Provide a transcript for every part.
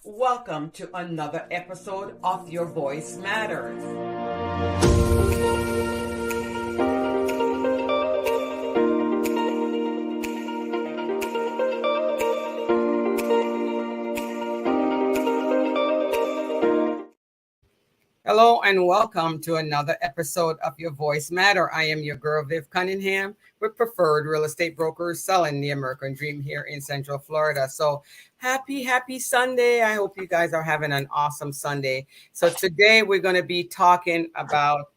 Welcome to another episode of Your Voice Matters. Hello and welcome to another episode of Your Voice Matter. I am your girl, Viv Cunningham, with Preferred Real Estate Brokers selling the American Dream here in Central Florida. So happy Sunday. I hope you guys are having an awesome Sunday. So today we're going to be talking about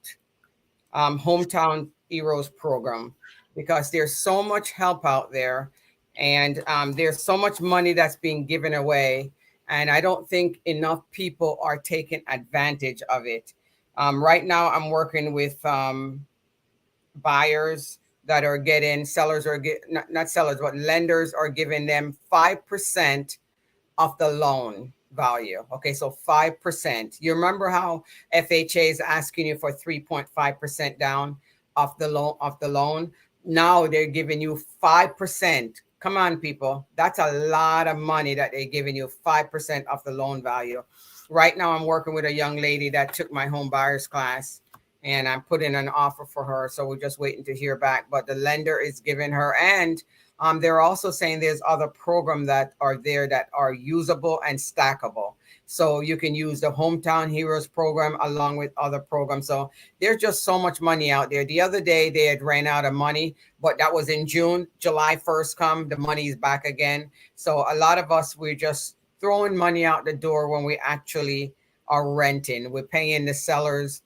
Hometown Heroes program because there's so much help out there and there's so much money that's being given away. And I don't think enough people are taking advantage of it. Right now, I'm working with buyers that are getting not sellers, but lenders are giving them 5% of the loan value. Okay, so 5%. You remember how FHA is asking you for 3.5% down of the loan? Now they're giving you 5%. Come on, people. That's a lot of money that they're giving you, 5% of the loan value. Right now, I'm working with a young lady that took my home buyers class, and I'm putting an offer for her. So we're just waiting to hear back. But the lender is giving her, and they're also saying there's other programs that are there that are usable and stackable. So you can use the Hometown Heroes program along with other programs. So there's just so much money out there. The other day they had ran out of money, but that was in June. July 1st come, the money's back again. So a lot of us, we're just throwing money out the door when we actually are renting. We're paying the sellers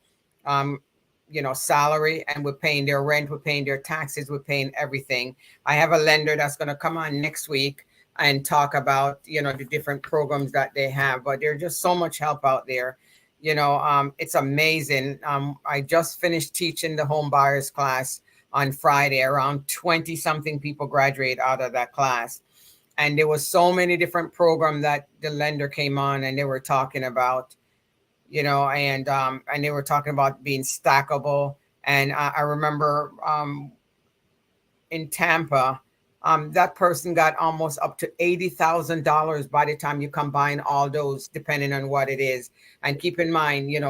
salary, and we're paying their rent, we're paying their taxes, we're paying everything. I have a lender that's going to come on next week and talk about, the different programs that they have, but there's just so much help out there. It's amazing. I just finished teaching the home buyers class on Friday. Around 20 something people graduate out of that class. And there was so many different programs that the lender came on and they were talking about, and they were talking about being stackable. And I remember in Tampa, that person got almost up to $80,000 by the time you combine all those, depending on what it is. And keep in mind, you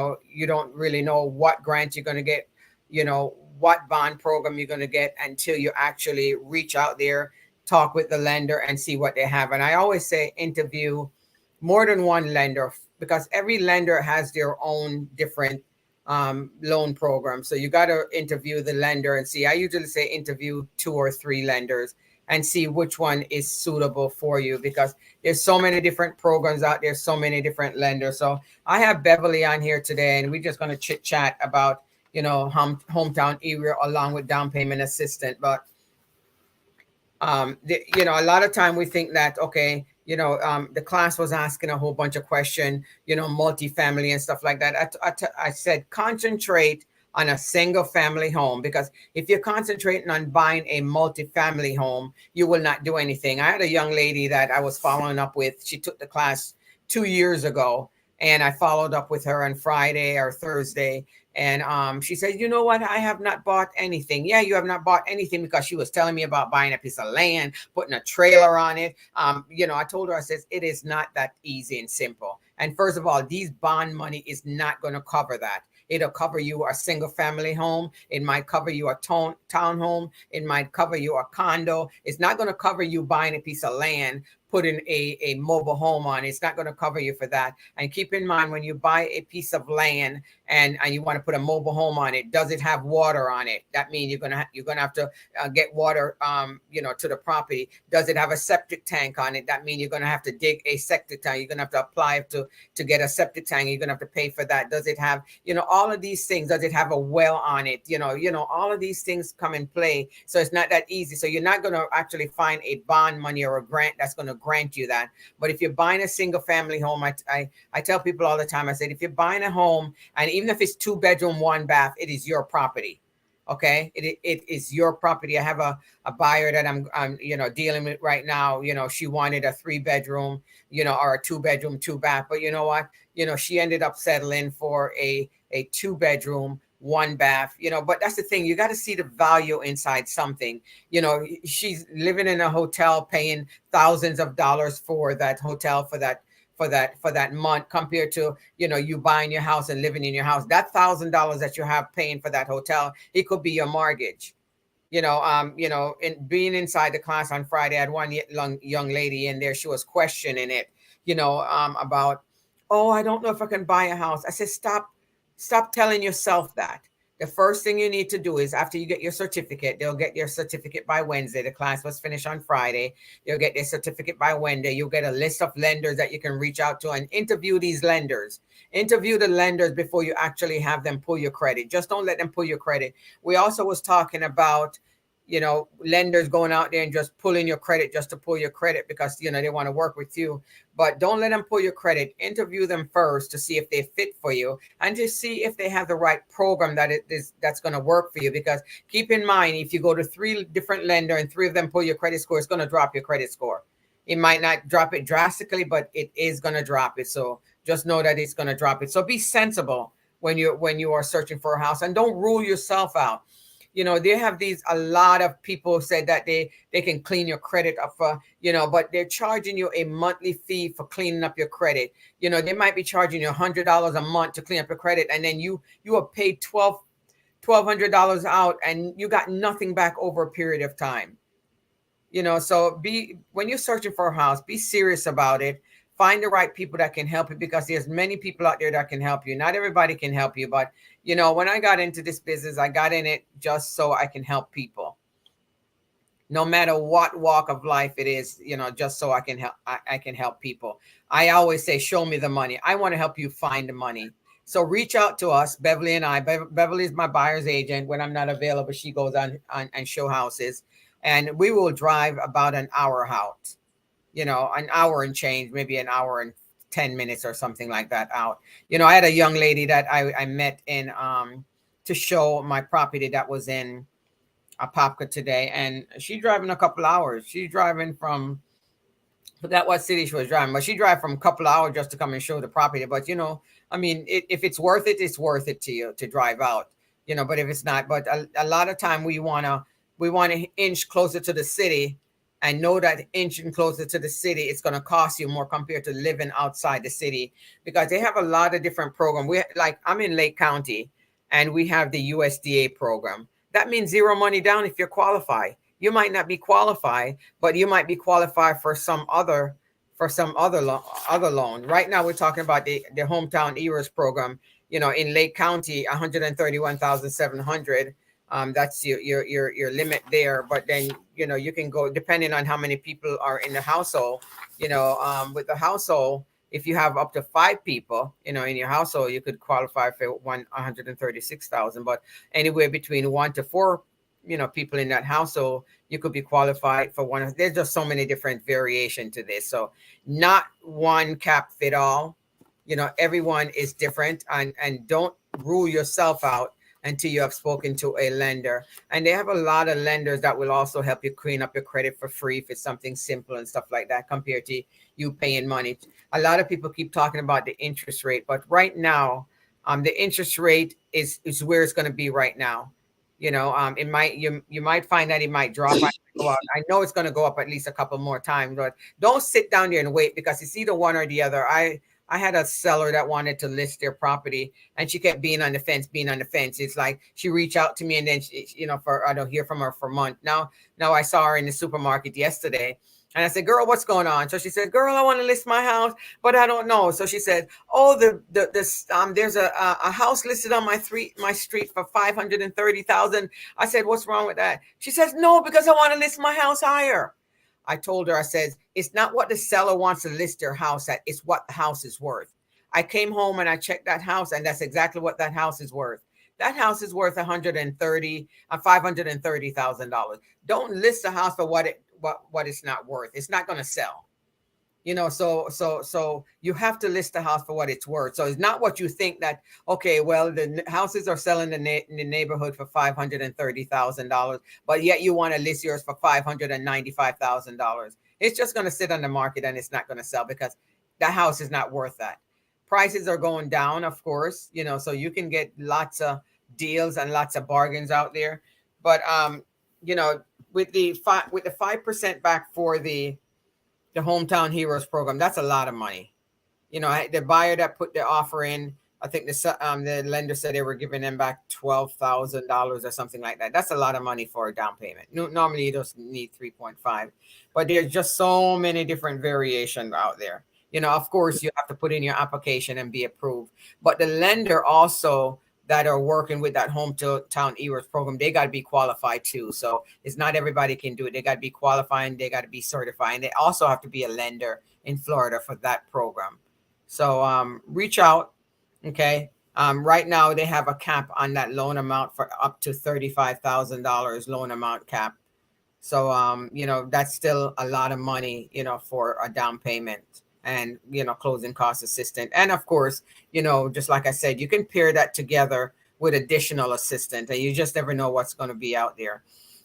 don't really know what grant you're going to get, what bond program you're going to get until you actually reach out there, talk with the lender and see what they have. And I always say interview more than one lender, because every lender has their own different loan program. So you got to interview the lender and see. I usually say interview 2 or 3 lenders and see which one is suitable for you, because there's so many different programs out there, so many different lenders. So I have Beverly on here today, and we're just going to chit chat about, hometown area along with down payment assistant. But a lot of time we think that, okay, the class was asking a whole bunch of questions, multifamily and stuff like that. I said, concentrate on a single family home, because if you're concentrating on buying a multifamily home, you will not do anything. I had a young lady that I was following up with. She took the class 2 years ago, and I followed up with her on Friday or Thursday. And she said, you know what? I have not bought anything. Yeah, you have not bought anything, because she was telling me about buying a piece of land, putting a trailer on it. I told her, I says, it is not that easy and simple. And first of all, these bond money is not going to cover that. It'll cover you a single family home. It might cover you a townhome. It might cover you a condo. It's not going to cover you buying a piece of land, putting a mobile home on. It's not going to cover you for that. And keep in mind, when you buy a piece of land and you want to put a mobile home on it, does it have water on it? That means you're gonna have to get water to the property. Does it have a septic tank on it? That means you're gonna have to dig a septic tank. You're gonna have to apply to get a septic tank. You're gonna have to pay for that. Does it have all of these things? Does it have a well on it? All of these things come in play. So it's not that easy. So you're not gonna actually find a bond money or a grant that's gonna grant you that. But if you're buying a single family home, I tell people all the time, I said, if you're buying a home, and even if it's 2 bedroom, 1 bath, it is your property. Okay. It is your property. I have a buyer that I'm dealing with right now. She wanted a 3 bedroom, or a 2 bedroom, 2 bath. But you know what? She ended up settling for a 2 bedroom, 1 bath, but that's the thing. You got to see the value inside something. She's living in a hotel, paying thousands of dollars for that hotel, for for that month compared to, you know, you buying your house and living in your house. That $1,000 that you have paying for that hotel, it could be your mortgage. You know, in being inside the class on Friday, I had one young lady in there. She was questioning it, you know, about, oh, I don't know if I can buy a house. I said, stop telling yourself that. The first thing you need to do is after you get your certificate, they'll get your certificate by Wednesday. The class was finished on Friday. You'll get their certificate by Wednesday. You'll get a list of lenders that you can reach out to and interview these lenders. Interview the lenders before you actually have them pull your credit. Just don't let them pull your credit. We also was talking about, you know, lenders going out there and just pulling your credit just to pull your credit because, you know, they want to work with you. But don't let them pull your credit. Interview them first to see if they fit for you and to see if they have the right program that's going to work for you. Because keep in mind, if you go to 3 different lenders and 3 of them pull your credit score, it's going to drop your credit score. It might not drop it drastically, but it is going to drop it. So just know that it's going to drop it. So be sensible when you are searching for a house, and don't rule yourself out. You know, they have a lot of people said that they can clean your credit up for, you know, but they're charging you a monthly fee for cleaning up your credit. You know, they might be charging you $100 a month to clean up your credit, and then you are paid $1,200 out, and you got nothing back over a period of time. You know, so when you're searching for a house, be serious about it. Find the right people that can help you, because there's many people out there that can help you. Not everybody can help you, but you know, when I got into this business, I got in it just so I can help people. No matter what walk of life it is, you know, just so I can help. I can help people. I always say, show me the money. I want to help you find the money. So reach out to us, Beverly and I. Beverly is my buyer's agent. When I'm not available, she goes on and show houses, and we will drive about an hour out. You know, an hour and change, maybe an hour and 10 minutes or something like that out. You know, I had a young lady that I met in to show my property that was in Apopka today, and she's driving a couple hours. She's driving from, I forgot what city she was driving, but she drive from a couple hours just to come and show the property. But you know, I mean, if it's worth it, it's worth it to you to drive out. You know, but if it's not, but a lot of time we wanna inch closer to the city, and know that inching closer to the city, it's going to cost you more compared to living outside the city, because they have a lot of different programs. I'm in Lake County, and we have the USDA program. That means zero money down if you're qualified. You might not be qualified, but you might be qualified for some other loan. Right now, we're talking about the hometown heroes program. You know, in Lake County, 131,700. That's your limit there. But then, you know, you can go depending on how many people are in the household. You know, with the household, if you have up to 5 people, you know, in your household, you could qualify for 136,000. But anywhere between 1 to 4, you know, people in that household, you could be qualified for one. There's just so many different variation to this. So not one cap fit all. You know, everyone is different, and don't rule yourself out until you have spoken to a lender. And they have a lot of lenders that will also help you clean up your credit for free if it's something simple and stuff like that, compared to you paying money. A lot of people keep talking about the interest rate, but right now, the interest rate is where it's going to be right now. You know, you might find that it might drop. I know it's going to go up at least a couple more times, but don't sit down there and wait, because it's either one or the other. I had a seller that wanted to list their property, and she kept being on the fence. It's like she reached out to me, and then she, you know, I don't hear from her for a month. Now I saw her in the supermarket yesterday, and I said, "Girl, what's going on?" So she said, "Girl, I want to list my house, but I don't know." So she said, "Oh, there's a house listed on my street for 530,000." I said, "What's wrong with that?" She says, "No, because I want to list my house higher." I told her, I said, it's not what the seller wants to list their house at, it's what the house is worth. I came home and I checked that house, and that's exactly what that house is worth. That house is worth $530,000. Don't list the house for what it's not worth. It's not going to sell. You know, so you have to list the house for what it's worth. So it's not what you think that, okay, well, the houses are selling in the neighborhood for $530,000, but yet you want to list yours for $595,000. It's just going to sit on the market, and it's not going to sell, because that house is not worth that. Prices are going down, of course, you know, so you can get lots of deals and lots of bargains out there. But, you know, with the 5% back for the hometown heroes program, that's a lot of money. the buyer that put the offer in, I think the lender said they were giving them back $12,000 or something like that. That's a lot of money for a down payment. Normally you just need 3.5, but there's just so many different variations out there. Of course, you have to put in your application and be approved. But the lender also that are working with that hometown e-works program, they got to be qualified too. So it's not everybody can do it. They got to be qualified and they got to be certified. And they also have to be a lender in Florida for that program. So reach out. Okay. Right now they have a cap on that loan amount for up to $35,000 loan amount cap. So that's still a lot of money, for a down payment and, closing cost assistant. And of course, just like I said, you can pair that together with additional assistant, and you just never know what's going to be out there.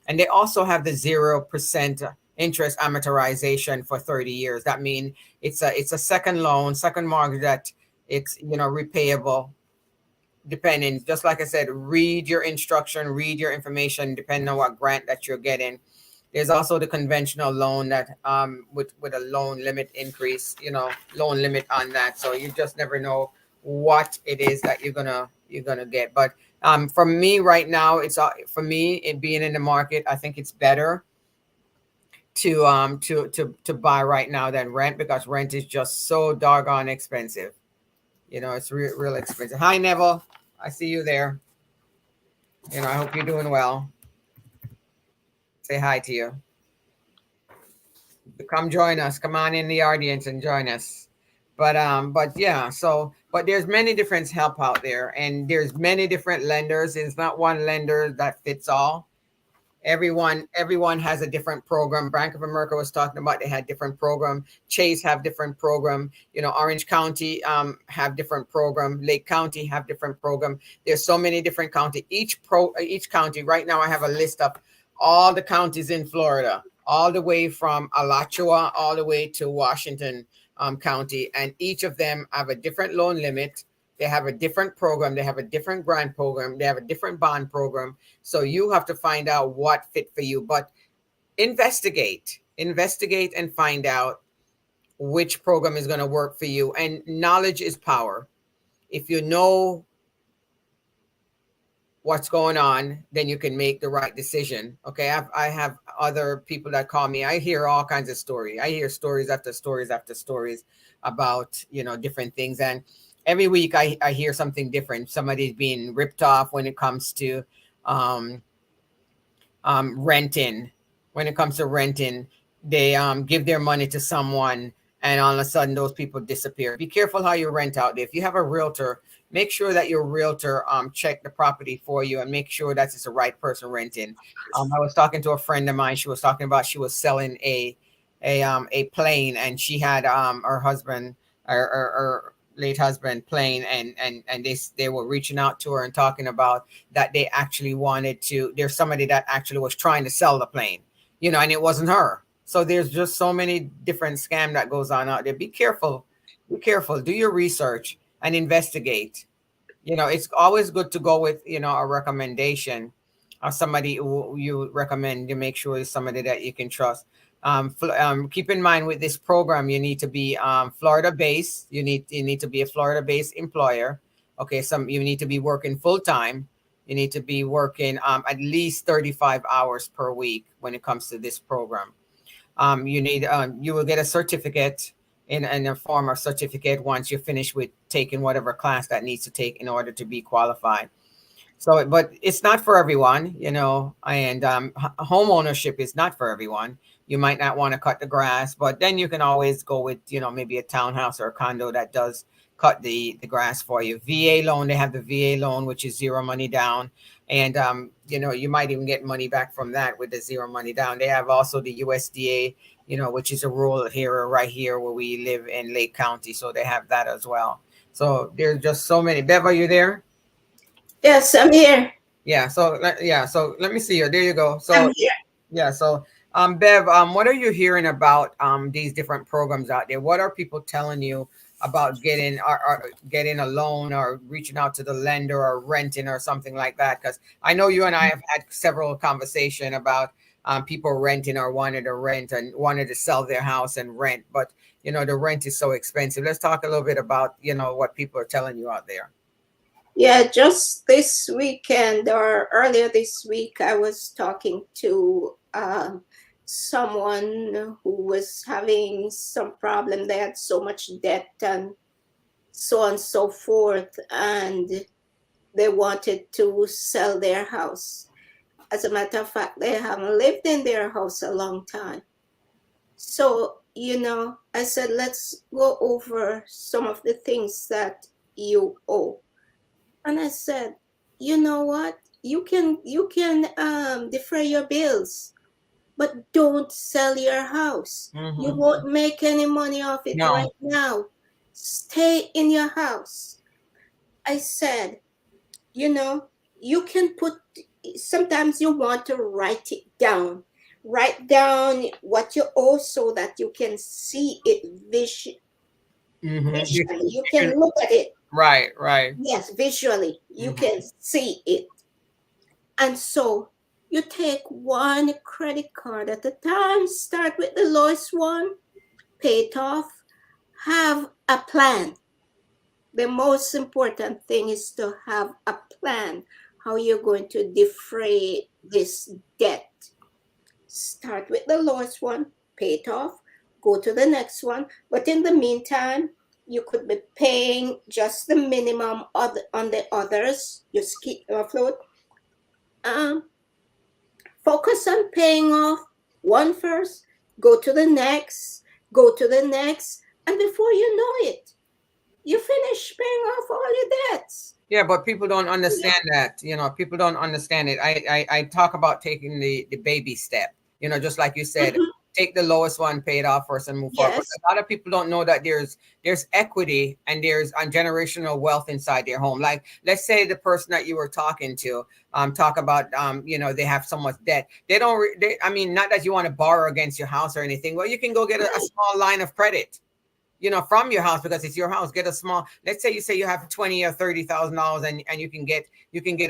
And they also have the 0% interest amortization for 30 years. That means it's a second loan, second mortgage that it's, repayable depending, just like I said, read your instruction, read your information, depending on what grant that you're getting. There's also the conventional loan that with a loan limit increase, loan limit on that. So you just never know what it is that you're gonna get. But for me right now, for me, it being in the market, I think it's better to buy right now than rent, because rent is just so doggone expensive. It's real expensive. Hi, Neville. I see you there. I hope you're doing well. Say hi to you. Come join us. Come on in the audience and join us. But yeah, but there's many different help out there, and there's many different lenders. It's not one lender that fits all. Everyone has a different program. Bank of America was talking about they had different program. Chase have different program. Orange County have different program. Lake County have different program. There's so many different county. Each county right now, I have a list of all the counties in Florida, all the way from Alachua all the way to Washington County, and each of them have a different loan limit. They have a different program. They have a different grant program. They have a different bond program. So you have to find out what fit for you. But investigate and find out which program is going to work for you. And knowledge is power. If you know what's going on, then you can make the right decision. Okay. I have other people that call me. I hear all kinds of stories. I hear stories after stories after stories about, different things. And every week I hear something different. Somebody's being ripped off when it comes to renting. When it comes to renting, they give their money to someone, and all of a sudden those people disappear. Be careful how you rent out there. If you have a realtor, make sure that your realtor check the property for you and make sure that it's the right person renting. I was talking to a friend of mine. She was talking about she was selling a plane, and she had her husband or late husband plane, and they were reaching out to her and talking about that they actually wanted to. There's somebody that actually was trying to sell the plane, and it wasn't her. So there's just so many different scam that goes on out there. Be careful. Do your research and investigate. It's always good to go with a recommendation or somebody who you recommend to make sure it's somebody that you can trust. Keep in mind with this program, you need to be Florida based. You need to be a Florida based employer. Okay, you need to be working full time. You need to be working at least 35 hours per week when it comes to this program. You will get a certificate in a form of certificate once you finish with taking whatever class that needs to take in order to be qualified. So, but it's not for everyone, and home ownership is not for everyone. You might not want to cut the grass, but then you can always go with, maybe a townhouse or a condo that does cut the grass for you. VA loan, they have the VA loan, which is zero money down. And, you might even get money back from that with the zero money down. They have also the USDA, which is a rural area right here where we live in Lake County. So they have that as well. So there's just so many. Bev, are you there? Yes, I'm here. Yeah. So let me see you. There you go. So I'm here. yeah. So Bev, what are you hearing about these different programs out there? What are people telling you about getting getting a loan or reaching out to the lender or renting or something like that? Because I know you and I have had several conversations about people renting or wanted to rent and wanted to sell their house and rent. But the rent is so expensive. Let's talk a little bit about, what people are telling you out there. Yeah, just this weekend or earlier this week, I was talking to someone who was having some problem. They had so much debt and so on and so forth, and they wanted to sell their house. As a matter of fact, they haven't lived in their house a long time. So, I said, let's go over some of the things that you owe. And I said, you know what? You can defer your bills, but don't sell your house. You Mm-hmm. won't make any money off it No. right now. Stay in your house. I said, you know, you can put, sometimes you want to write it down. Write down what you owe so that you can see it Mm-hmm. visually. You can look at it. Right, right. Yes, visually. You Mm-hmm. can see it. And so you take one credit card at a time, start with the lowest one, pay it off, have a plan. The most important thing is to have a plan how you're going to defray this debt. Start with the lowest one, pay it off, go to the next one. But in the meantime, you could be paying just the minimum on the others. You keep afloat. Um, Focus on paying off one first, go to the next, go to the next, and before you know it, you finish paying off all your debts. Yeah, but people don't understand that. People don't understand it. I talk about taking the baby step. Just like you said, Mhm. take the lowest one, pay it off first, and move forward. But Yes. a lot of people don't know that there's equity and there's generational wealth inside their home. Like, let's say the person that you were talking to, talk about, they have so much debt. They don't. I mean, not that you want to borrow against your house or anything. Well, you can go get a Right. small line of credit, from your house, because it's your house. Get a small, let's say you say you have $20,000 or $30,000, and you can get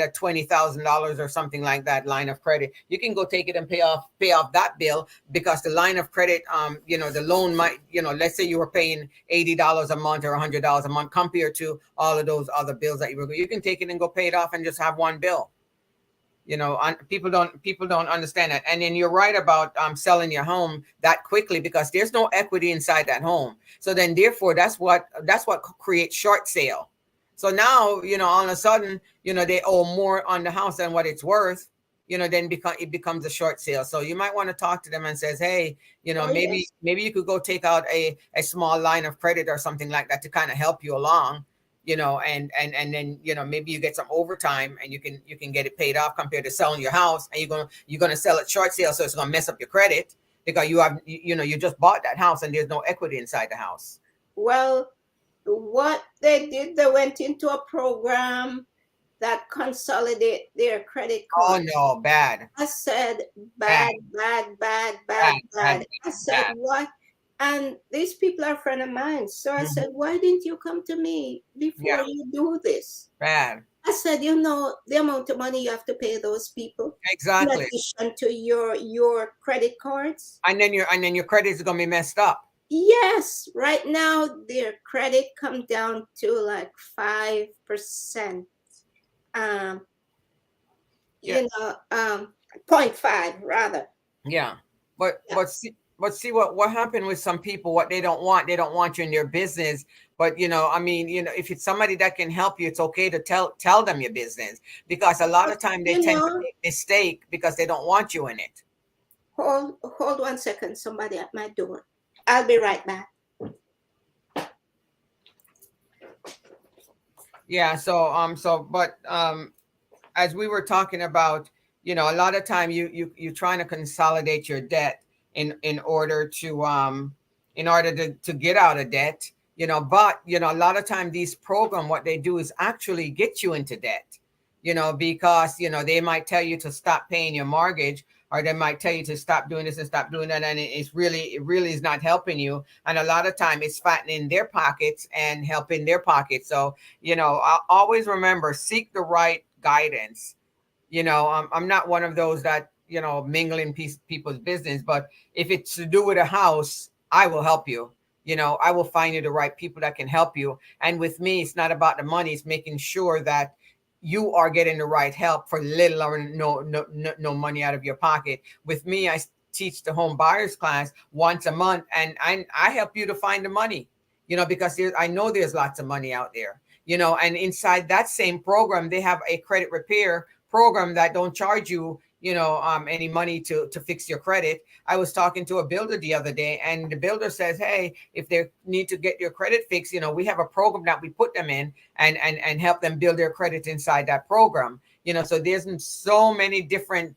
a $20,000 or something like that line of credit. You can go take it and pay off that bill, because the line of credit, the loan might, let's say you were paying $80 a month or $100 a month, compared to all of those other bills that you can take it and go pay it off and just have one bill. People don't understand that. And then you're right about selling your home that quickly, because there's no equity inside that home. So then therefore that's what creates short sale. So now, all of a sudden, they owe more on the house than what it's worth. Then it becomes a short sale. So you might want to talk to them and says, hey, Oh, maybe yes. maybe you could go take out a small line of credit or something like that to kind of help you along. And then, maybe you get some overtime, and you can get it paid off, compared to selling your house, and you're gonna sell it short sale, so it's gonna mess up your credit, because you just bought that house and there's no equity inside the house. Well, what they did, they went into a program that consolidate their credit Oh cards. no, bad, I said, bad, bad, bad, bad, bad, bad, bad, bad. I said, bad. what? And these people are friend of mine. So I Mhm. said, why didn't you come to me Yeah, before you do this? bad. I said, the amount of money you have to pay those people in Exactly. addition to your credit cards. And then your credit is gonna be messed up. Yes, right now their credit come down to like 5%. Um, Yeah, you know, um, 0.5 rather. yeah. But Yeah. see what happened with some people. What they don't want you in their business. But I mean, if it's somebody that can help you, it's okay to tell them your business, because a lot But, of time they you tend to know, make mistake because they don't want you in it. hold 1 second. Somebody at my door. I'll be right back. Yeah. But as we were talking about, a lot of time you trying to consolidate your debt in order to get out of debt. But a lot of time these program, what they do is actually get you into debt. Because they might tell you to stop paying your mortgage, or they might tell you to stop doing this and stop doing that, and it really is not helping you. And a lot of time it's fattening their pockets and helping their pockets. So I always remember, seek the right guidance. I'm not one of those that mingling people's business. But if it's to do with a house, I will help you. I will find you the right people that can help you. And with me, it's not about the money, it's making sure that you are getting the right help for little or no money out of your pocket. With me, I teach the home buyers class once a month, and I help you to find the money, because I know there's lots of money out there, and inside that same program, they have a credit repair program that don't charge you, any money to fix your credit. I was talking to a builder the other day, and the builder says, hey, if they need to get your credit fixed, we have a program that we put them in and help them build their credit inside that program. So there's so many different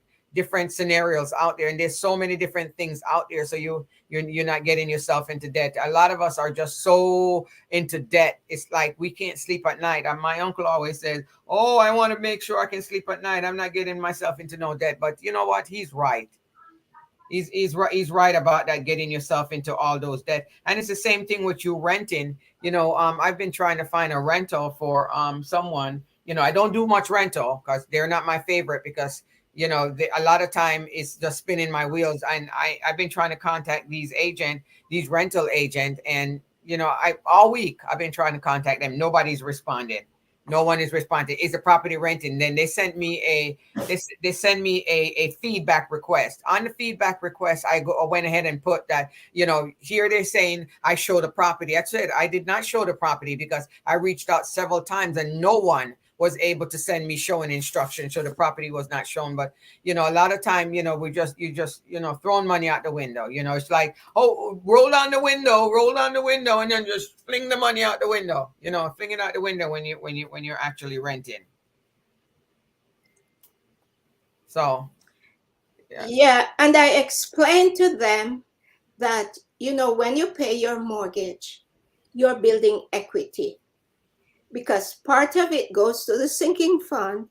scenarios out there, and there's so many different things out there, so you're not getting yourself into debt. A lot of us are just so into debt, it's like we can't sleep at night. And my uncle always says, oh, I want to make sure I can sleep at night, I'm not getting myself into no debt. But you know what, he's right. He's right about that, getting yourself into all those debt. And it's the same thing with you renting. I've been trying to find a rental for someone. I don't do much rental because they're not my favorite, because a lot of time it's just spinning my wheels. And I've been trying to contact these rental agent, and I all week I've been trying to contact them. Nobody's responded. No one is responding. Is the property renting? Then they sent me a feedback request. On the feedback request, I went ahead and put that, here they're saying I show the property. That's it. I did not show the property because I reached out several times and no one was able to send me showing instructions. So the property was not shown. But, a lot of time, you just throwing money out the window. It's like, oh, roll down the window, and then just fling the money out the window, fling it out the window when you're actually renting. So, yeah. And I explained to them that, when you pay your mortgage, you're building equity, because part of it goes to the sinking fund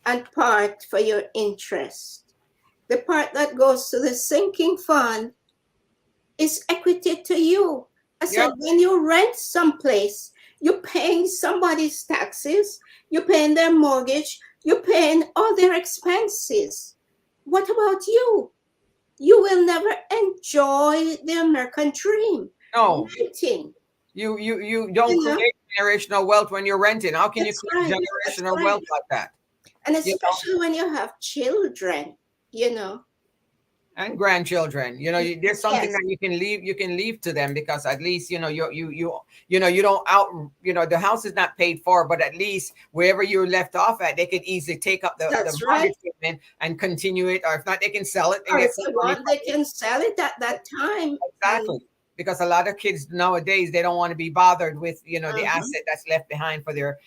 and part for your interest. The part that goes to the sinking fund is equity to you. I said, when you rent someplace, you're paying somebody's taxes, you're paying their mortgage, you're paying all their expenses. What about you? You will never enjoy the American dream. No. Renting. You don't create generational wealth when you're renting. How can you create generational wealth like that? And especially when you have children, and grandchildren, there's something that you can leave to them, because at least you don't the house is not paid for, but at least wherever you're left off at, they could easily take up the mortgage payment and continue it, or if not, they can sell it and get some money. They can sell it at that time. Exactly. Because a lot of kids nowadays, they don't want to be bothered with, the asset that's left behind for their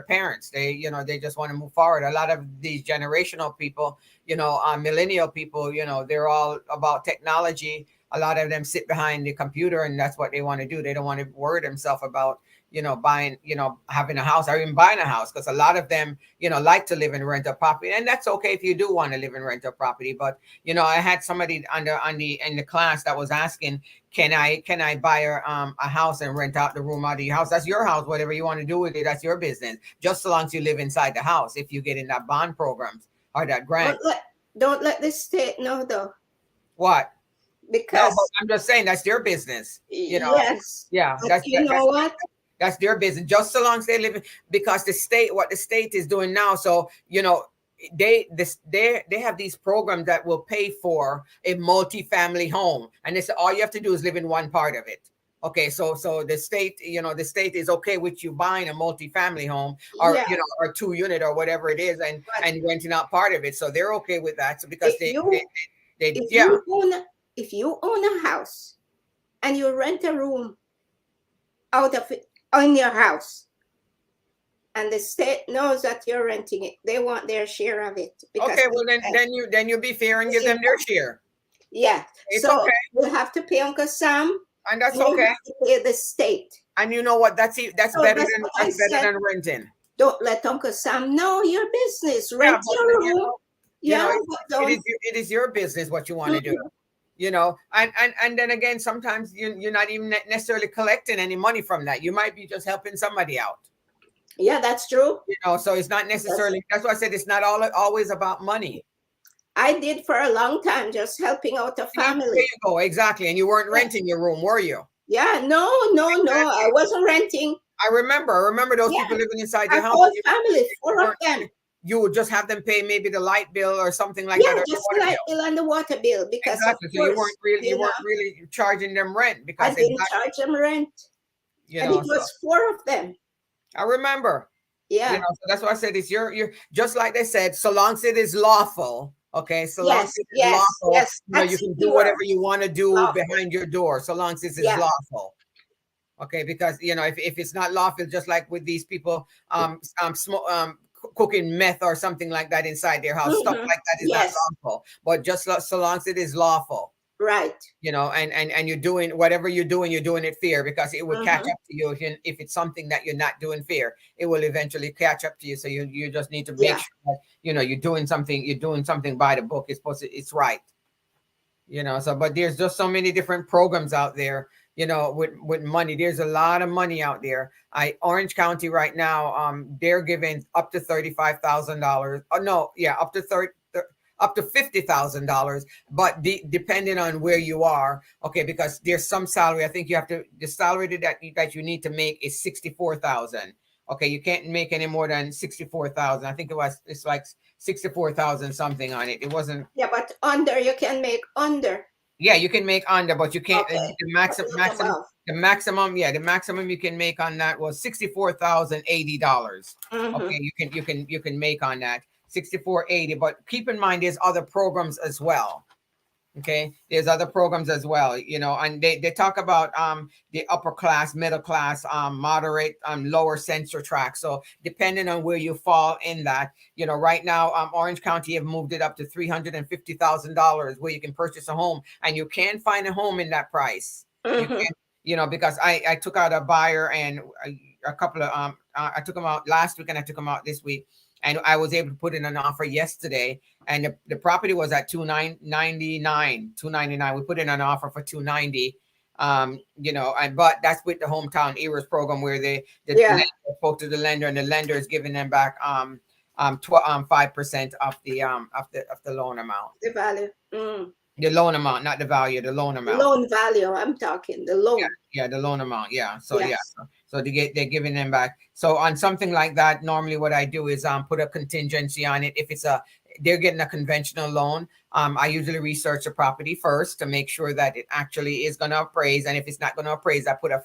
parents. They just want to move forward. A lot of these generational people, millennial people, they're all about technology. A lot of them sit behind the computer, and that's what they want to do. They don't want to worry themselves about, buying, having a house or even buying a house, because a lot of them, like to live in rental property. And that's okay if you do want to live in rental property. But, I had somebody in the class that was asking, can I buy a house and rent out the room out of your house? That's your house. Whatever you want to do with it, that's your business. Just so long as you live inside the house, if you get in that bond programs or that grant. Don't let the state know, though. What? Because I'm just saying that's their business. Yes. Yeah. What? That's their business. Just so long as they live, because what the state is doing now. So, they have these programs that will pay for a multi-family home, and they say all you have to do is live in one part of it. Okay, so the state is okay with you buying a multi-family home, or or 2-unit or whatever it is, and renting out part of it. So they're okay with that. So because if you own a house and you rent a room out of it on your house, and the state knows that you're renting it, they want their share of it. Okay, well then you be fair and give them their share. Yeah, it's so okay. You have to pay Uncle Sam, and that's okay. You have to pay the state, and you know what? That's better than renting. Don't let Uncle Sam know your business. Rent your room. It is your business what you want to do. And then again, sometimes you're not even necessarily collecting any money from that. You might be just helping somebody out. Yeah, that's true. So it's not necessarily, that's why I said it's not always about money. I did for a long time, just helping out a family. There you go, exactly. And you weren't renting your room, were you? Yeah, no. I wasn't renting. I remember those Yeah, people living inside a your house. whole family, four of them. You would just have them pay maybe the light bill or something like Yeah, that, or the just the water light bill. bill and the water bill, because of Exactly. So course, you weren't really charging them rent I because didn't exactly, charge them rent, you and know. it So was four of them. I remember, Yeah. so that's why I said it's you're just like they said, so long as it is lawful. Okay, so long as Yes. it is Yes. lawful, Yes. you That's the can key do word. whatever you want to do Lawful. behind your door, so long as this is Yeah. lawful. Okay, because if it's not lawful, just like with these people cooking meth or something like that inside their house, stuff like that is not Yes. lawful. But just so long as it is lawful, Right. and you're doing whatever you're doing it fair, because it will catch Mm-hmm. up to you. If it's something that you're not doing fair, it will eventually catch up to you. So you just need to make Yeah. sure that you're doing something by the book. It's right. So but there's just so many different programs out there, with money. There's a lot of money out there. Orange County right now, they're giving up to $35,000. Oh no, yeah, up to $50,000, but depending on where you are. Okay, because there's some salary. I think the salary that you need to make is 64,000. Okay, you can't make any more than 64,000. I think it's like 64,000 something on it. It wasn't. Yeah, but under, you can make under. Yeah, you can make under, but you can't. Okay. The But not above. the maximum you can make on that was $64,080. Mm-hmm. Okay, you can make on that 6480. But keep in mind, there's other programs as well. Okay, there's other programs as well, and they talk about the upper class, middle class, moderate, lower sensor track. So depending on where you fall in that, right now, Orange County have moved it up to $350,000 where you can purchase a home, and you can find a home in that price. You Mm-hmm. can, because I took out a buyer, and a couple of I took them out last week and I took them out this week, and I was able to put in an offer yesterday, and the property was at 299. We put in an offer for 290. But that's with the hometown ERAS program, where the lender spoke to the lender, and the lender is giving them back 5% of the loan amount. The value. Mm. The loan amount, not the value, the loan amount. Loan value, I'm talking, the loan. Yeah, the loan amount. Yeah. So Yes. yeah. So they're giving them back. So on something like that, normally what I do is put a contingency on it. If they're getting a conventional loan, I usually research the property first to make sure that it actually is going to appraise. And if it's not going to appraise, I put a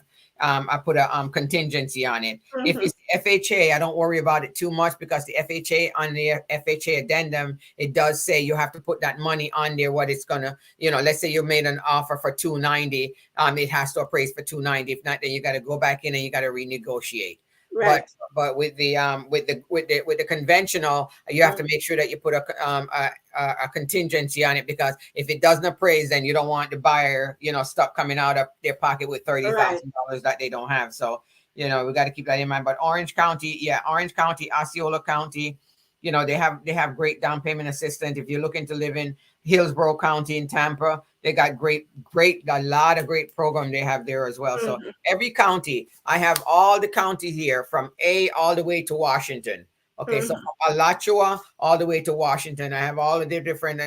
contingency on it. Mm-hmm. If it's FHA, I don't worry about it too much, because the FHA, on the FHA addendum, it does say you have to put that money on there, what it's gonna, let's say you made an offer for 290, it has to appraise for 290. If not, then you got to go back in and you got to renegotiate. Right. But with the conventional, you have to make sure that you put a contingency on it, because if it doesn't appraise, then you don't want the buyer, stuck coming out of their pocket with $30,000 that they don't have. So we got to keep that in mind. But Orange County, Osceola County, they have great down payment assistance. If you're looking to live in Hillsborough County in Tampa, they got a lot of great program they have there as well. So every county, I have all the counties here from A all the way to Washington. Okay, so from Alachua all the way to Washington, I have all of the different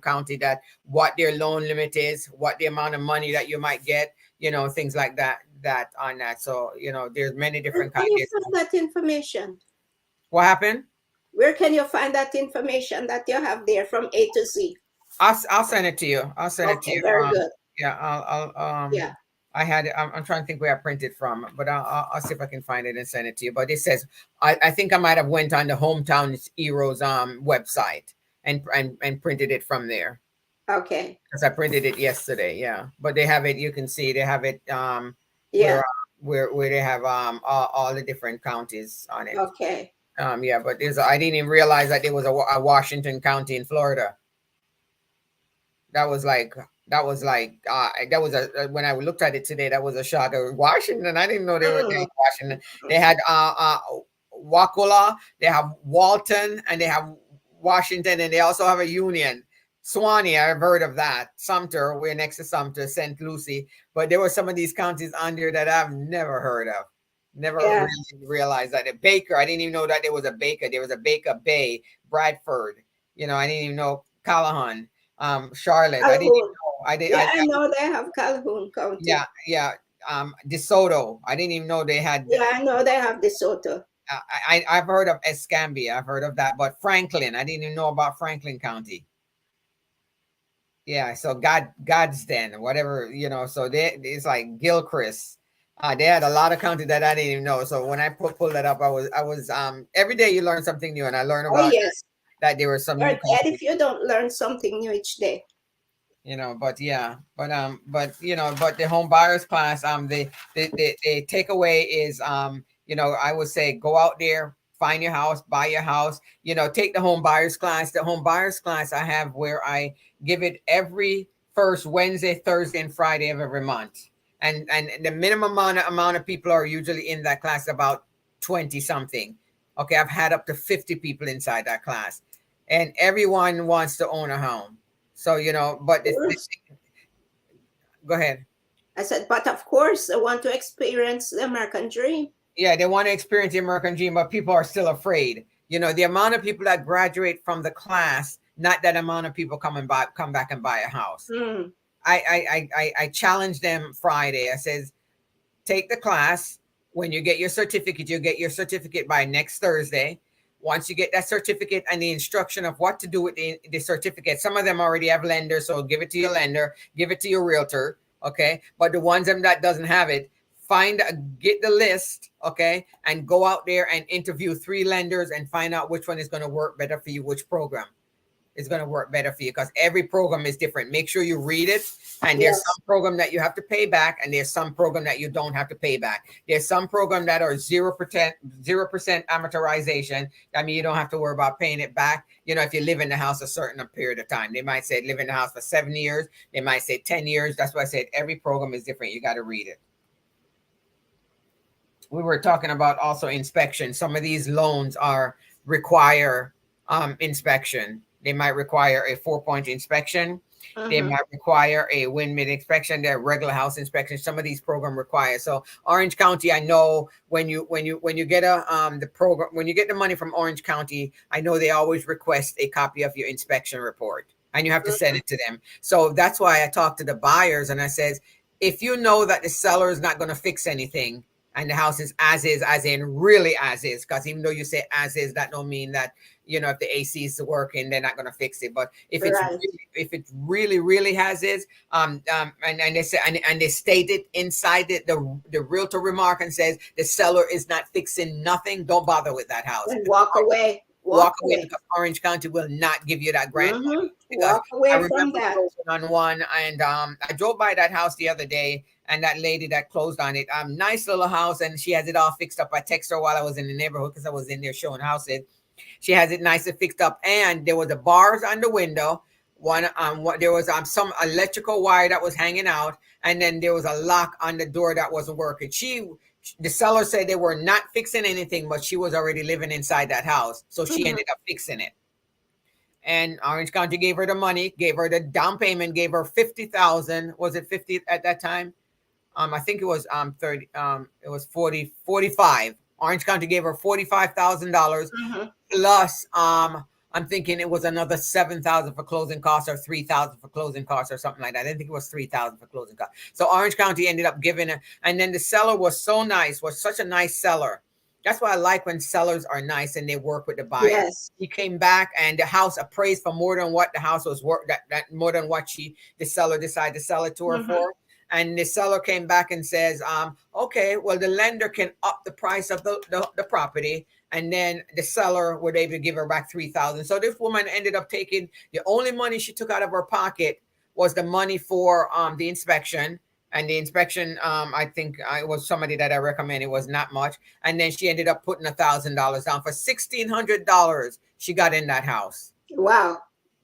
county, that what their loan limit is, what the amount of money that you might get, things like that on that. So there's many different Where can you counties. find that information? What happened? Where can you find that information that you have there from A to Z? I'll send it to you. I'll send it to you. Very good. Yeah, I'll Yeah. I had it. I'm trying to think where I printed from, but I'll see if I can find it and send it to you. But it says I think I might have went on the Hometown Heroes website and printed it from there. Okay. Because I printed it yesterday. Yeah, but they have it. You can see they have it. Yeah. Where they have all the different counties on it. Okay. Yeah, but I didn't even realize that there was a Washington County in Florida. That was when I looked at it today, that was a shock. Washington, I didn't know they were in Washington. They had Wakulla, they have Walton, and they have Washington, and they also have a Union. Suwannee, I've heard of that. Sumter, we're next to Sumter, St. Lucie. But there were some of these counties on there that I've never heard of. Never really realized that. Baker, I didn't even know that there was a Baker. There was a Baker Bay, Bradford. I didn't even know Callahan. Charlotte. I didn't even know I did. Yeah, I know they have Calhoun County. Yeah. DeSoto. I didn't even know they had. Yeah, I know they have DeSoto. I've heard of Escambia. I've heard of that, but Franklin, I didn't even know about Franklin County. Yeah, so Gadsden, whatever, so it's like Gilchrist. They had a lot of county that I didn't even know. So when I pulled that up, I was every day you learn something new, and I learned Oh about yes, that there were some you're new dead countries. if you don't learn something new each day. But yeah, but the home buyers class, the takeaway is, I would say go out there, find your house, buy your house, take the home buyers class. The home buyers class I have where I give it every first Wednesday, Thursday, and Friday of every month. And the minimum amount of people are usually in that class, about 20 something. Okay, I've had up to 50 people inside that class, and everyone wants to own a home. So, but go ahead. I said, but of course, I want to experience the American dream. Yeah, they want to experience the American dream, but people are still afraid. The amount of people that graduate from the class, not that amount of people come back and buy a house. Mm. I challenged them Friday. I says, take the class. When you get your certificate, you'll get your certificate by next Thursday. Once you get that certificate and the instruction of what to do with the certificate, some of them already have lenders, so give it to your lender, give it to your realtor, okay? But the ones that doesn't have it, get the list, okay, and go out there and interview 3 lenders and find out which one is going to work better for you, which program is going to work better for you, because every program is different. Make sure you read it. And there's some program that you have to pay back, and there's some program that you don't have to pay back. There's some program that are 0% amortization. I mean, you don't have to worry about paying it back. If you live in the house a certain period of time, they might say live in the house for 7 years. They might say 10 years. That's why I said every program is different. You got to read it. We were talking about also inspection. Some of these loans require inspection. They might require a 4-point inspection. They might require a wind inspection. They're regular house inspection. Some of these programs require. So Orange County, I know when you get the program, when you get the money from Orange County, I know they always request a copy of your inspection report, and you have to send it to them. So that's why I talk to the buyers and I says, if you know that the seller is not going to fix anything, and the house is as in really as is, because even though you say as is, that don't mean that, if the AC is working, they're not going to fix it. But if it's really as is, and they say, and they state it inside the realtor remark and says the seller is not fixing nothing, don't bother with that house. And walk away. Walk away, because Orange County will not give you that grant. Walk away from that. On one, and I drove by that house the other day, and that lady that closed on it, nice little house, and she has it all fixed up. I texted her while I was in the neighborhood because I was in there showing houses. She has it nice and fixed up, and there was the bars on the window. There was some electrical wire that was hanging out, and then there was a lock on the door that wasn't working. The seller said they were not fixing anything, but she was already living inside that house, so she ended up fixing it. And Orange County gave her the money, gave her the down payment, gave her $50,000. Was it 50 at that time? I think it was 30. It was 45. Orange County gave her $45,000 plus. I'm thinking it was another $7,000 for closing costs, or $3,000 for closing costs, or something like that. I didn't think it was $3,000 for closing costs. So Orange County ended up giving her, and then the seller was so nice, was such a nice seller. That's why I like when sellers are nice and they work with the buyer. Yes. He came back and the house appraised for more than what the house was worth, that more than what the seller decided to sell it to her for. And the seller came back and says, okay, well, the lender can up the price of the property. And then the seller would able to give her back $3,000. So this woman ended up taking, the only money she took out of her pocket was the money for the inspection. And the inspection, I think it was somebody that I recommended, was not much. And then she ended up putting $1,000 down. For $1,600, she got in that house. Wow,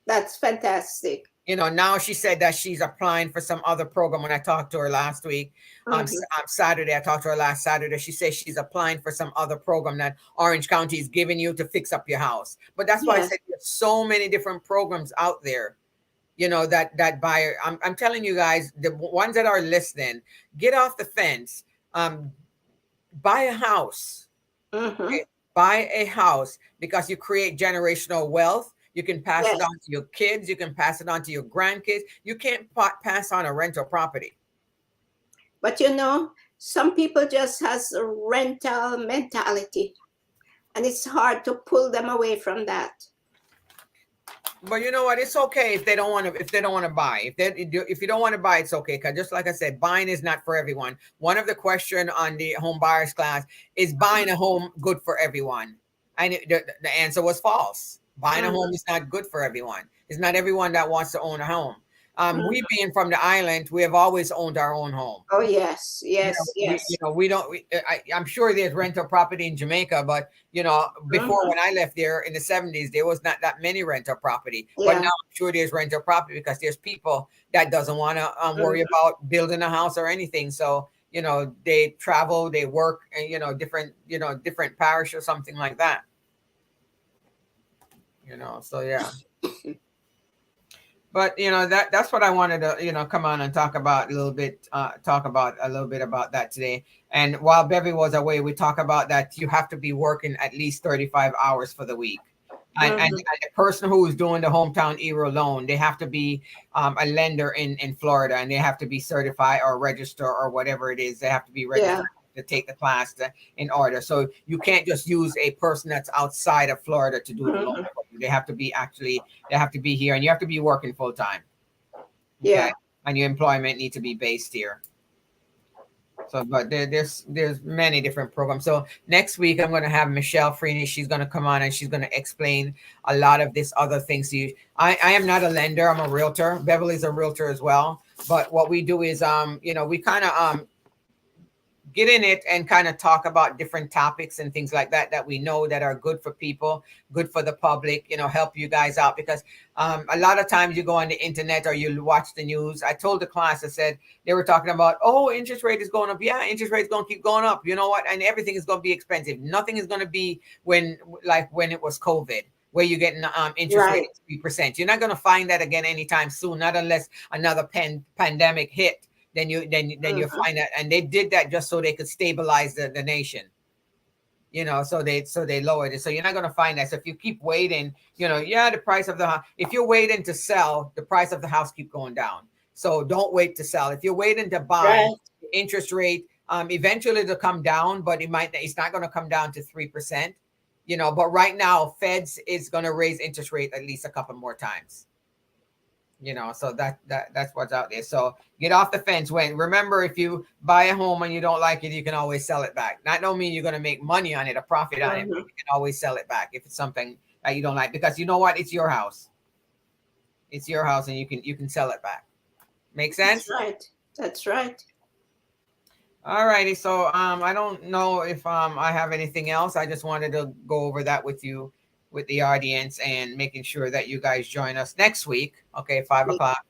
that's fantastic. Now she said that she's applying for some other program. When I talked to her last week, Saturday, I talked to her last Saturday. She says she's applying for some other program that Orange County is giving you to fix up your house. But that's why I said there's so many different programs out there. That buyer. I'm telling you guys, the ones that are listening, get off the fence. Buy a house. Okay? Buy a house, because you create generational wealth. You can pass it Yes. on to your kids. You can pass it on to your grandkids. You can't pass on a rental property. But some people just has a rental mentality, and it's hard to pull them away from that. But you know what? It's okay if they don't want to. If they don't want to buy, if you don't want to buy, it's okay. Because just like I said, buying is not for everyone. One of the question on the home buyers class is buying a home good for everyone, and the answer was false. Buying a home is not good for everyone. It's not everyone that wants to own a home. We being from the island, we have always owned our own home. Oh yes, yes, yes. We don't. I'm sure there's rental property in Jamaica, but before when I left there in the 70s, there was not that many rental property. But now Yeah. I'm sure there's rental property because there's people that doesn't want to worry about building a house or anything. So they travel, they work, and different parish or something like that. So yeah. But that's what I wanted to come on and talk about a little bit. Talk about a little bit about that today. And while Bevy was away, we talk about that you have to be working at least 35 hours for the week. And the person who is doing the hometown ERO loan, they have to be a lender in Florida, and they have to be certified or register or whatever it is. They have to be registered to take the class in order. So you can't just use a person that's outside of Florida to do the loan for you. They have to be here, and you have to be working full time. Okay? Yeah. And your employment needs to be based here. So, but there's many different programs. So next week I'm going to have Michelle Freeney. She's going to come on and she's going to explain a lot of this other things to you. I am not a lender. I'm a realtor. Beverly's a realtor as well. But what we do is, we kind of get in it and kind of talk about different topics and things like that we know that are good for people, good for the public, help you guys out. Because a lot of times you go on the internet or you watch the news. I told the class, I said, they were talking about, interest rate is going up. Yeah, interest rate is going to keep going up. You know what? And everything is going to be expensive. Nothing is going to be when it was COVID, where you're getting interest rate at 3%. You're not going to find that again anytime soon, not unless another pandemic hit. Then you find that, and they did that just so they could stabilize the nation. So they lowered it. So you're not going to find that. So if you keep waiting, the price of the house. If you're waiting to sell, the price of the house keep going down. So don't wait to sell. If you're waiting to buy, the interest rate eventually it'll come down, but it's not going to come down to 3%. But right now, Feds is going to raise interest rate at least a couple more times. So that's what's out there. So get off the fence. Remember, if you buy a home and you don't like it, you can always sell it back. That don't mean you're going to make money on it, a profit on it, but you can always sell it back if it's something that you don't like, because you know what? It's your house. It's your house, and you can sell it back. Make sense? That's right. All righty. So I don't know if I have anything else. I just wanted to go over that with you, with the audience, and making sure that you guys join us next week. Okay, 5 o'clock.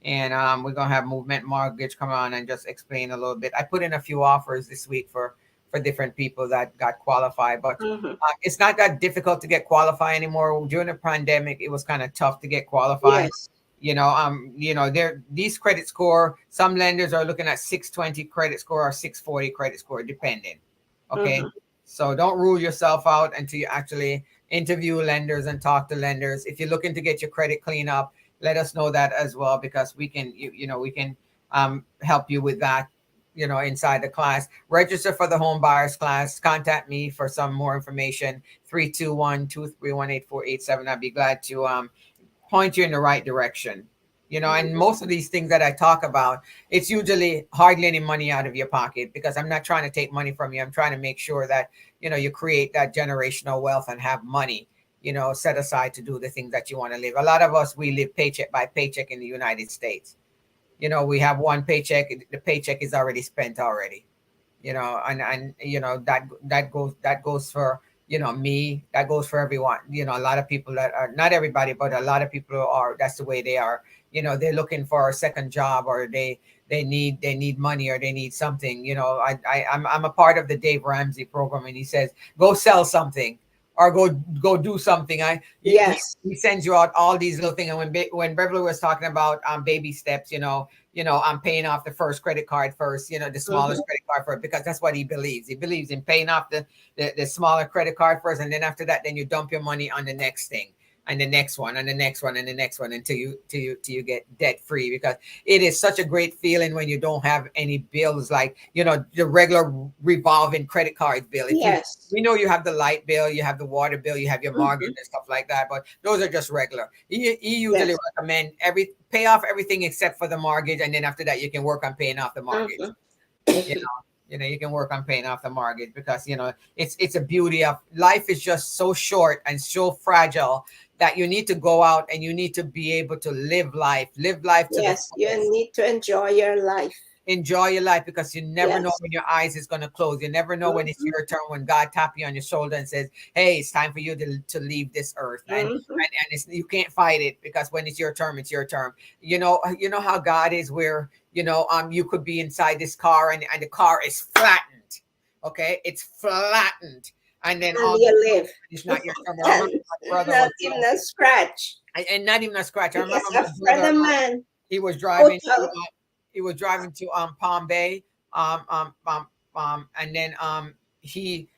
And we're going to have Movement Mortgage come on and just explain a little bit. I put in a few offers this week for different people that got qualified, but it's not that difficult to get qualified anymore. During the pandemic, it was kind of tough to get qualified. These credit score, some lenders are looking at 620 credit score or 640 credit score, depending. Okay. So don't rule yourself out until you actually interview lenders and talk to lenders. If you're looking to get your credit clean up, let us know that as well, because we can help you with that, inside the class. Register for the home buyers class. Contact me for some more information. 321-231-8487. I'd be glad to point you in the right direction. And most of these things that I talk about, it's usually hardly any money out of your pocket, because I'm not trying to take money from you. I'm trying to make sure that, you create that generational wealth and have money, set aside to do the things that you want to live. A lot of us, we live paycheck by paycheck in the United States. We have one paycheck, the paycheck is already spent already, and that goes for, me, that goes for everyone. A lot of people that are, not everybody, but a lot of people are, that's the way they are. They're looking for a second job, or they need money, or they need something. I'm a part of the Dave Ramsey program, and he says, go sell something or go do something. He sends you out all these little things. And when Beverly was talking about baby steps, I'm paying off the first credit card first, the smallest credit card first, because that's what he believes. He believes in paying off the smaller credit card first, and then after that, then you dump your money on the next thing. and the next one and the next one and the next one until you get debt free, because it is such a great feeling when you don't have any bills, like, the regular revolving credit card bill. Yes. We know you have the light bill, you have the water bill, you have your mortgage and stuff like that, but those are just regular. He usually recommend pay off everything except for the mortgage, and then after that you can work on paying off the mortgage. You can work on paying off the mortgage, because it's a beauty of life. Is just so short and so fragile that you need to go out and you need to be able to live life to the fullest. You need to enjoy your life. Enjoy your life, because you never know when your eyes is going to close. You never know when it's your turn, when God tap you on your shoulder and says, hey, it's time for you to leave this earth. And you can't fight it, because when it's your term, it's your term. You know how God is, where you could be inside this car and the car is flattened. Okay, it's flattened, and then you live. It's not your turn. Not even a scratch. And not even a scratch. I remember a friend of mine. He was driving. He was driving to Palm Bay, and then he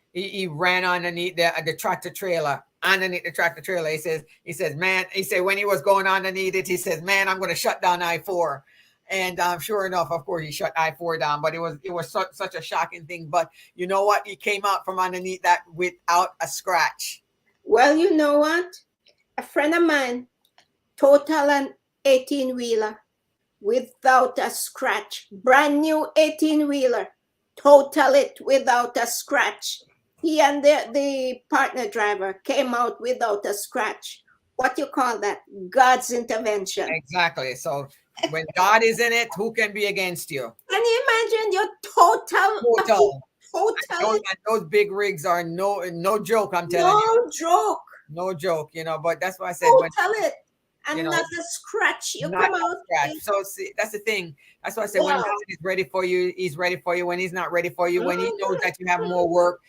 ran underneath the tractor trailer. Underneath the tractor trailer, he says, man, when he was going underneath it, he says, man, I'm going to shut down I-4. And sure enough, of course, he shut I-4 down. But it was such a shocking thing. But you know what? He came out from underneath that without a scratch. Well, you know what? A friend of mine, total an 18-wheeler. Without a scratch, brand new 18-wheeler, total it without a scratch. He and the partner driver came out without a scratch. What you call that? God's intervention. Exactly. So when God is in it, who can be against you? Can you imagine your total? And those big rigs are no joke. I'm telling you, no joke. But that's why I said total it. And not a scratch. You come out. So see, that's the thing. That's why I said when God is ready for you, he's ready for you. When he's not ready for you, when he knows that you have more work,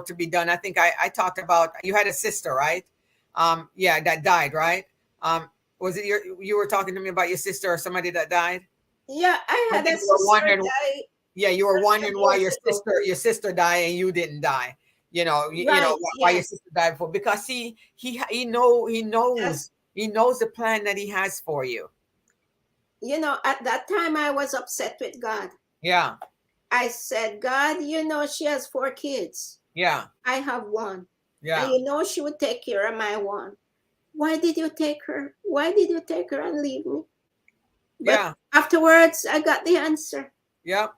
to be done. I think I talked about, you had a sister, right? That died, right? Was it you were talking to me about your sister or somebody that died? Yeah, I had a sister die. Yeah, you were wondering why your sister died and you didn't die. Why your sister died before, because he knows. He knows the plan that he has for you. At that time, I was upset with God. Yeah. I said, God, she has 4 kids. Yeah. I have 1. Yeah. And she would take care of my 1. Why did you take her? Why did you take her and leave me? But afterwards, I got the answer. Yep.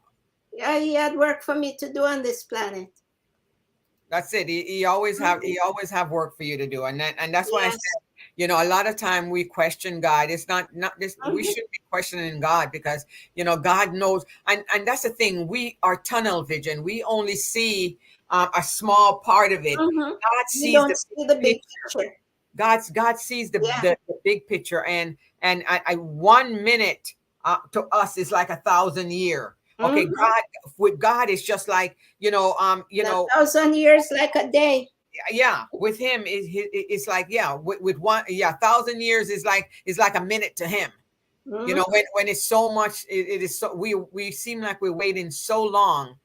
Yeah, he had work for me to do on this planet. That's it. He always have work for you to do. And that's why I said, a lot of time we question God. It's not this. We should be questioning God, because God knows. And that's the thing. We are tunnel vision. We only see a small part of it. God sees the big picture. God sees the big picture. And 1 minute to us is like 1,000 years. Okay, with God it's just like 1,000 years like a day. Yeah, with him it's like with 1,000 years is like a minute to him. When it's so much, it is so we seem like we're waiting so long,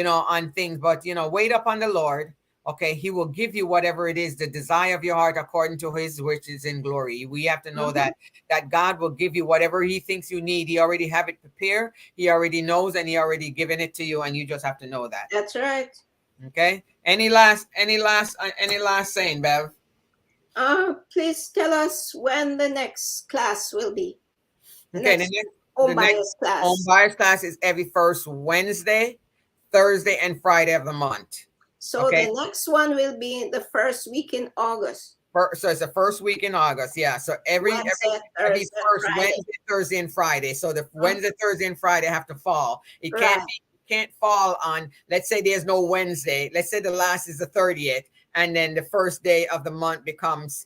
on things, but wait up on the Lord. Okay, he will give you whatever it is, the desire of your heart, according to his riches in glory. We have to know that God will give you whatever he thinks you need. He already have it prepared. He already knows, and he already given it to you, and you just have to know that. That's right. Okay. Any last saying, Bev? Please tell us when the next class will be. The next home buyers class is every first Wednesday, Thursday, and Friday of the month. So the next one will be the first week in August. So it's the first week in August. Yeah. So every first Wednesday, Thursday, and Friday. So the Wednesday, Thursday, and Friday have to fall. It can't fall on, let's say there's no Wednesday. Let's say the last is the 30th, and then the first day of the month becomes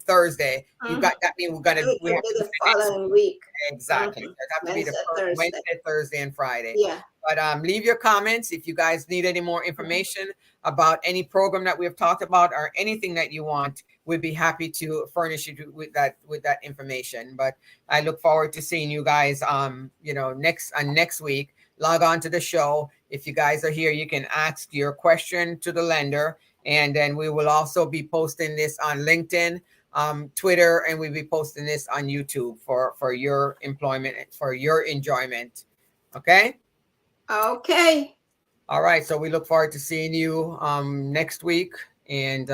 Thursday. You got that mean we have to the following week. Exactly. It have to be the first Wednesday, Thursday, and Friday. Yeah. But leave your comments if you guys need any more information about any program that we've talked about or anything that you want. We'd be happy to furnish you with that information. But I look forward to seeing you guys next week. Log on to the show. If you guys are here, you can ask your question to the lender. And then we will also be posting this on LinkedIn, Twitter, and we'll be posting this on YouTube for your employment, for your enjoyment. Okay. Okay. All right. So we look forward to seeing you next week, and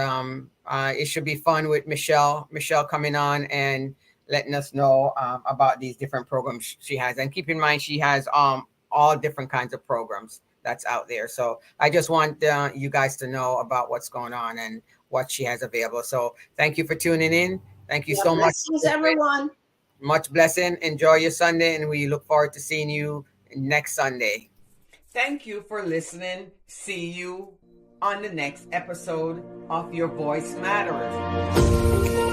it should be fun with Michelle coming on and letting us know about these different programs she has. And keep in mind, she has all different kinds of programs that's out there. So I just want you guys to know about what's going on and what she has available. So thank you for tuning in. Thank you so much. Blessings, everyone. Much blessing. Enjoy your Sunday, and we look forward to seeing you next Sunday. Thank you for listening. See you on the next episode of Your Voice Matters.